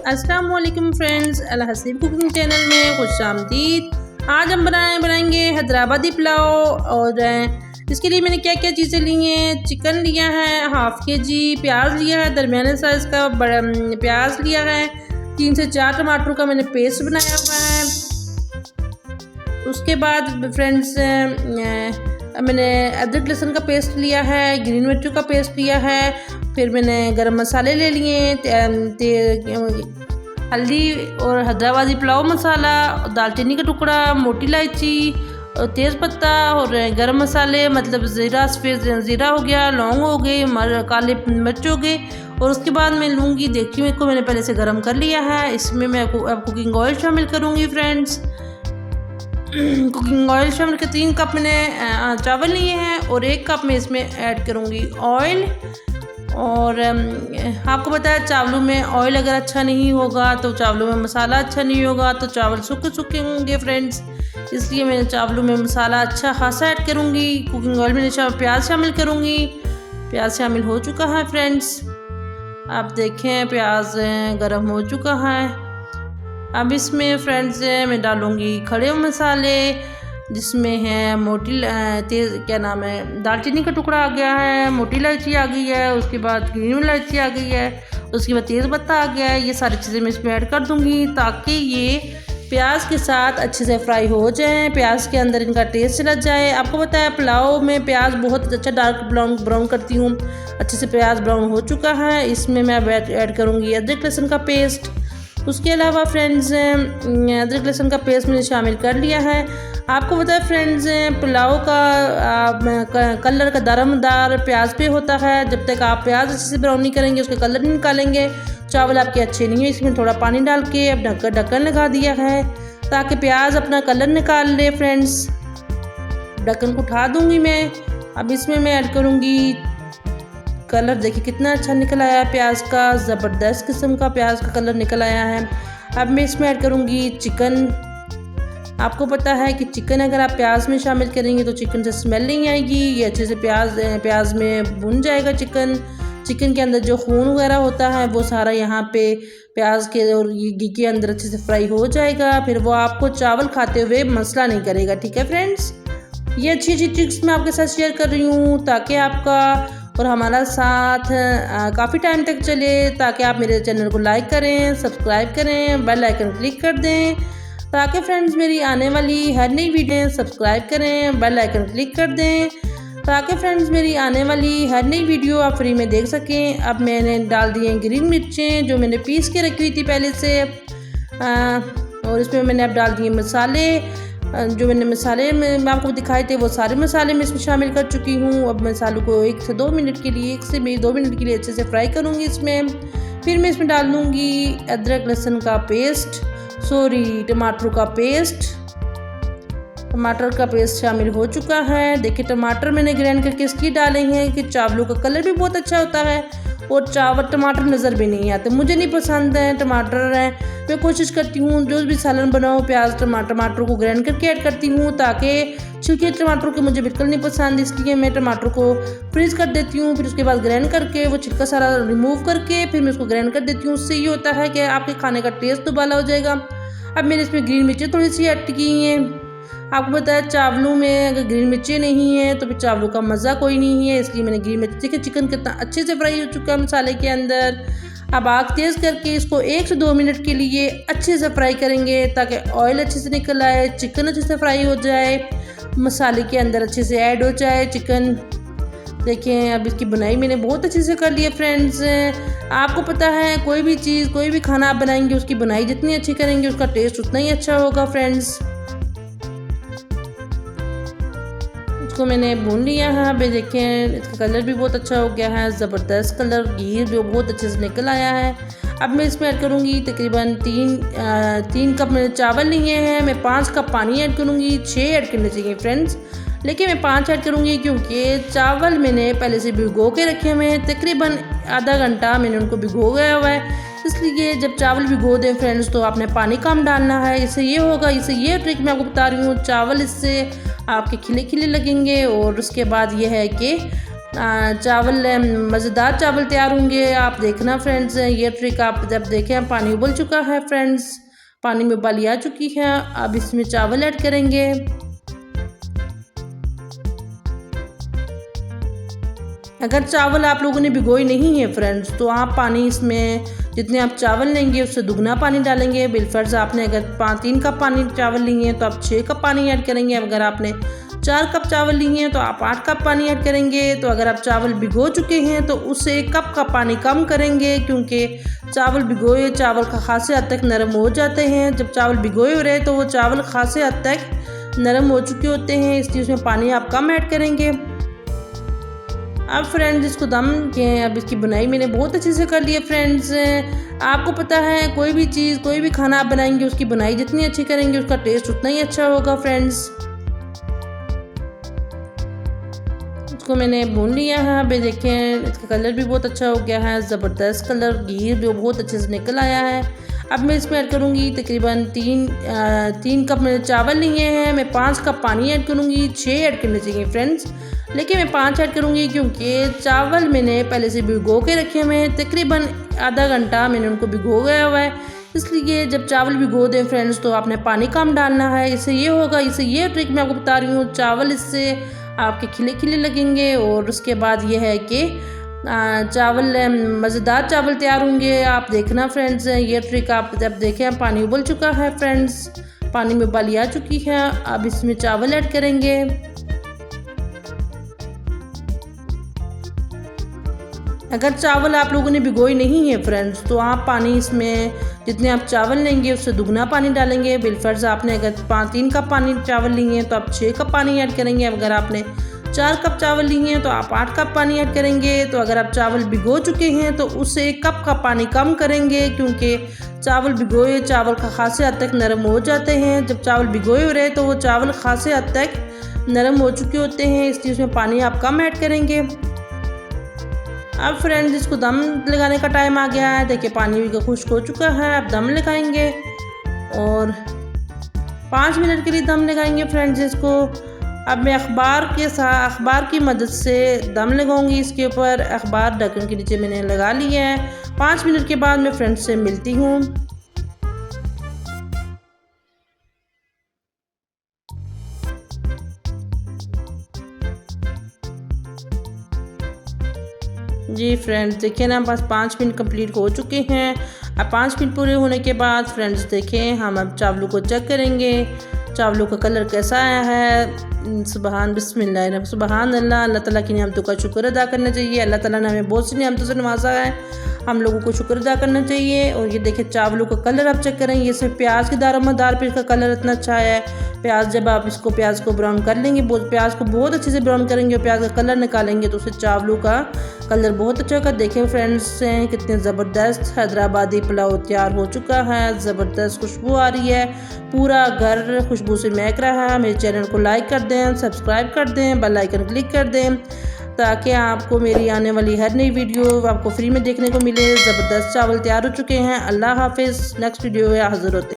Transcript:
अस्सलाम वालेकुम फ्रेंड्स, अल Haseeb cooking channel में खुशामदीद। आज हम बनाएंगे हैदराबादी पुलाव। और इसके लिए मैंने क्या क्या चीज़ें ली हैं। चिकन लिया है हाफ़ kg, प्याज लिया है दरमियाने साइज़ का बड़ा प्याज लिया है, 3 से 4 टमाटर का मैंने पेस्ट बनाया हुआ है। उसके बाद फ्रेंड्स मैंने अदरक लहसुन का पेस्ट लिया है, ग्रीन मिर्चों का पेस्ट लिया है। फिर मैंने गरम मसाले ले लिए, हल्दी और हैदराबादी पुलाव मसाला, दालचीनी का टुकड़ा, मोटी इलायची, तेज़पत्ता और गरम मसाले मतलब ज़ीरा, सफ़ेद ज़ीरा हो गया, लौंग हो गए, काले मिर्च हो गए। और उसके बाद मैं लूँगी देखिए को मैंने पहले से गरम कर लिया है। इसमें मैं अब कुकिंग ऑयल शामिल करूँगी फ्रेंड्स। कुकिंग ऑयल शामिल के 3 कप मैंने चावल लिए हैं और 1 कप में इसमें ऐड करूँगी ऑयल। और आपको पता है चावलों में ऑयल अगर अच्छा नहीं होगा तो चावलों में मसाला अच्छा नहीं होगा, तो चावल सूखे होंगे फ्रेंड्स। इसलिए मैं चावलों में मसाला अच्छा खासा ऐड करूँगी। कुकिंग ऑयल में प्याज शामिल करूँगी। प्याज शामिल हो चुका है फ्रेंड्स, आप देखें प्याज गर्म हो चुका है। अब इसमें फ्रेंड्स मैं डालूँगी खड़े मसाले, जिसमें है दालचीनी का टुकड़ा आ गया है, मोटी इलायची आ गई है, उसके बाद ग्रीन इलायची आ गई है, उसके बाद तेज़पत्ता आ गया है। ये सारी चीज़ें मैं इसमें ऐड कर दूँगी ताकि ये प्याज के साथ अच्छे से फ्राई हो जाएं, प्याज के अंदर इनका टेस्ट चला जाए। आपको पता है पुलाव में प्याज बहुत अच्छा डार्क ब्राउन करती हूँ। अच्छे से प्याज ब्राउन हो चुका है। इसमें मैं ऐड करूँगी अदरक लहसुन का पेस्ट। उसके अलावा फ्रेंड्स अदरक लहसुन का पेस्ट मैंने शामिल कर लिया है। आपको पता है फ्रेंड्स पुलाव का कलर का दारोमदार प्याज पे होता है। जब तक आप प्याज अच्छे से ब्राउन नहीं करेंगे, उसके कलर नहीं निकालेंगे, चावल आपके अच्छे नहीं है। इसमें थोड़ा पानी डाल के अब ढक्कन लगा दिया है ताकि प्याज अपना कलर निकाल ले फ्रेंड्स। ढक्कन को उठा दूँगी मैं। अब इसमें मैं ऐड करूँगी कलर, देखिए कितना अच्छा निकल आया है प्याज का, ज़बरदस्त किस्म का प्याज का कलर निकल आया है। अब मैं इसमें ऐड करूँगी चिकन। आपको पता है कि चिकन अगर आप प्याज में शामिल करेंगे तो चिकन से स्मेल नहीं आएगी, ये अच्छे से प्याज में भुन जाएगा। चिकन के अंदर जो खून वगैरह होता है वो सारा यहाँ पे प्याज के और घी के अंदर अच्छे से फ्राई हो जाएगा। फिर वो आपको चावल खाते हुए मसला नहीं करेगा। ठीक है फ्रेंड्स, ये अच्छी अच्छी ट्रिक्स मैं आपके साथ शेयर कर रही हूँ ताकि आपका और हमारा साथ काफ़ी टाइम तक चले, ताकि आप मेरे चैनल को लाइक करें, सब्सक्राइब करें, बेल आइकन क्लिक कर दें ताकि फ्रेंड्स मेरी आने वाली हर नई वीडियो सब्सक्राइब करें, बेल आइकन क्लिक कर दें ताकि फ्रेंड्स मेरी आने वाली हर नई वीडियो आप फ्री में देख सकें। अब मैंने डाल दिए ग्रीन मिर्चें जो मैंने पीस के रखी हुई थी पहले से। और इसमें मैंने अब डाल दिए मसाले, जो मैंने मसाले में आपको दिखाए थे वो सारे मसाले मैं इसमें शामिल कर चुकी हूँ। अब मसालों को 1 से 2 मिनट के लिए अच्छे से फ्राई करूँगी इसमें। फिर मैं इसमें डाल दूँगी अदरक लहसुन का पेस्ट, टमाटर का पेस्ट शामिल हो चुका है। देखिए टमाटर मैंने ग्राइंड करके इसलिए डाले हैं कि चावलों का कलर भी बहुत अच्छा होता है और टमाटर नज़र भी नहीं आते। मुझे नहीं पसंद है टमाटर है। मैं कोशिश करती हूँ जो भी सालन बनाऊँ प्याज टमाटर को ग्राइंड करके ऐड करती हूँ ताकि छिलके टमाटर के मुझे बिल्कुल नहीं पसंद, इसलिए मैं टमाटर को फ्रीज कर देती हूँ। फिर उसके बाद ग्राइंड करके वो छिलका सारा रिमूव करके फिर मैं उसको ग्राइंड कर देती हूँ। उससे ये होता है कि आपके खाने का टेस्ट दोबारा हो जाएगा। अब मैंने इसमें ग्रीन मिर्ची थोड़ी सी ऐड की हैं। आपको पता है चावलों में अगर ग्रीन मिर्ची नहीं है तो फिर चावलों का मज़ा कोई नहीं है, इसलिए मैंने ग्रीन मिर्ची के चिकन कितना अच्छे से फ्राई हो चुका है मसाले के अंदर। अब आग तेज़ करके इसको 1 से 2 मिनट के लिए अच्छे से फ्राई करेंगे ताकि ऑयल अच्छे से निकल आए, चिकन अच्छे से फ्राई हो जाए, मसाले के अंदर अच्छे से ऐड हो जाए चिकन। देखें अब इसकी बुनाई मैंने बहुत अच्छे से कर ली है फ्रेंड्स। आपको पता है कोई भी चीज़ कोई भी खाना आप बनाएंगे उसकी बुनाई जितनी अच्छी करेंगे उसका टेस्ट उतना ही अच्छा होगा फ्रेंड्स। इसको मैंने भून लिया है। अब देखें इसका कलर भी बहुत अच्छा हो गया है, ज़बरदस्त कलर, घी भी बहुत अच्छे से निकल आया है। अब मैं इसमें ऐड करूँगी तकरीबन 3 कप मैंने चावल लिए हैं। मैं 5 कप पानी ऐड करूँगी, 6 ऐड करने चाहिए फ्रेंड्स, लेकिन मैं 5 ऐड करूँगी क्योंकि चावल मैंने पहले से भिगो के रखे हुए हैं। तकरीबन आधा घंटा मैंने उनको भिगो गया हुआ है, इसलिए जब चावल भिगो दें फ्रेंड्स तो आपने पानी कम डालना है। इससे ये होगा, इससे ये ट्रिक मैं आपको बता रही हूँ, चावल इससे आपके खिले खिले लगेंगे। और उसके बाद ये है कि चावल मज़ेदार चावल तैयार होंगे। आप देखना फ्रेंड्स, ये ट्रिक आप जब देखें। पानी उबल चुका है फ्रेंड्स, पानी में उबाली आ चुकी है। अब इसमें चावल ऐड करेंगे। अगर चावल आप लोगों ने भिगोई नहीं है फ्रेंड्स, तो आप पानी इसमें जितने आप चावल लेंगे उससे दुगना पानी डालेंगे। बिलफर्ज आपने अगर 3 कप पानी चावल लिए हैं तो आप 6 कप पानी ऐड करेंगे। अगर आपने 4 कप चावल लिए हैं तो आप 8 कप पानी ऐड करेंगे। तो अगर आप चावल भिगो चुके हैं तो उससे 1 कप का पानी कम करेंगे, क्योंकि चावल भिगोए चावल खासे हद तक नरम हो जाते हैं। जब चावल भिगोए हो रहे तो वो चावल खासे हद तक नरम हो चुके होते हैं, इसलिए उसमें पानी आप कम ऐड करेंगे। अब फ्रेंड्स इसको दम के अब इसकी बुनाई मैंने बहुत अच्छे से कर ली है फ्रेंड्स। आपको पता है कोई भी चीज़ कोई भी खाना आप बनाएंगे उसकी बुनाई जितनी अच्छी करेंगे उसका टेस्ट उतना ही अच्छा होगा फ्रेंड्स। इसको मैंने भून लिया है। अभी देखें इसका कलर भी बहुत अच्छा हो गया है, ज़बरदस्त कलर, घी भी बहुत अच्छे से निकल आया है। अब मैं इसमें ऐड करूँगी तकरीबन 3 कप मैंने चावल लिए हैं। मैं 5 कप पानी ऐड करूँगी। 6 ऐड करने चाहिए फ्रेंड्स, लेकिन मैं 5 ऐड करूँगी क्योंकि चावल मैंने पहले से भिगो के रखे हुए हैं। तकरीबन आधा घंटा मैंने उनको भिगो गया हुआ है, इसलिए जब चावल भिगो दें फ्रेंड्स तो आपने पानी कम डालना है। इससे ये होगा, इससे ये ट्रिक मैं आपको बता रही हूँ, चावल इससे आपके खिले खिले लगेंगे। और उसके बाद ये है कि चावल मज़ेदार चावल तैयार होंगे। आप देखना फ्रेंड्स, ये ट्रिक आप जब देखें। पानी उबल चुका है फ्रेंड्स, पानी में उबाली आ चुकी है। अब इसमें चावल ऐड करेंगे। अगर चावल आप लोगों ने भिगोई नहीं है फ्रेंड्स, तो आप पानी इसमें जितने आप चावल लेंगे उससे दुगना पानी डालेंगे। बिलफर्ज आपने अगर 3 कप पानी चावल लिए हैं तो आप 6 कप पानी ऐड करेंगे। अगर आपने 4 कप चावल लिए हैं तो आप 8 कप पानी ऐड करेंगे। तो अगर आप चावल भिगो चुके हैं तो उससे 1 कप का पानी कम करेंगे, क्योंकि चावल भिगोए चावल खासे हद तक नरम हो जाते हैं। जब चावल भिगोए हो रहे तो वो चावल खासे हद तक नरम हो चुके होते हैं, इसलिए उसमें पानी आप कम ऐड करेंगे। अब फ्रेंड्स इसको दम लगाने का टाइम आ गया है। देखिए पानी भी खुश्क हो चुका है। अब दम लगाएंगे और 5 मिनट के लिए दम लगाएंगे फ्रेंड्स इसको। अब मैं अखबार की मदद से दम लगाऊंगी इसके ऊपर। अखबार ढक्कन के नीचे मैंने लगा लिया है। 5 मिनट के बाद मैं फ्रेंड्स से मिलती हूँ। जी फ्रेंड्स देखिए ना, बस 5 मिनट कंप्लीट हो चुके हैं। अब 5 मिनट पूरे होने के बाद फ्रेंड्स देखें, हम अब चावलों को चेक करेंगे चावलों का कलर कैसा आया है। सुबहान बिस्मिल्लाह, सुबहान अल्लाह। अल्लाह ताला की नियामतों का शुक्र अदा करना चाहिए। अल्लाह ताला ने हमें बहुत सी नियामतों से नवाजा है, हम लोगों को शुक्र अदा करना चाहिए। और ये देखिए चावलों का कलर आप चेक करें, ये सिर्फ प्याज के दारोमदार पे इसका कलर इतना अच्छा आया है। प्याज जब आप प्याज को ब्राउन कर लेंगे, प्याज को बहुत अच्छे से ब्राउन करेंगे और प्याज का कलर निकालेंगे तो उससे चावलों का कलर बहुत अच्छा होगा। देखें फ्रेंड्स कितने ज़बरदस्त हैदराबादी पुलाव तैयार हो चुका है। ज़बरदस्त खुशबू आ रही है, पूरा घर खुशबू से महक रहा है। मेरे चैनल को लाइक कर दें, सब्सक्राइब कर दें, बेल आइकन क्लिक कर दें, ताकि आपको मेरी आने वाली हर नई वीडियो आपको फ्री में देखने को मिले। ज़बरदस्त चावल तैयार हो चुके हैं। अल्लाह हाफिज़। नेक्स्ट वीडियो में हाज़िर होते हैं।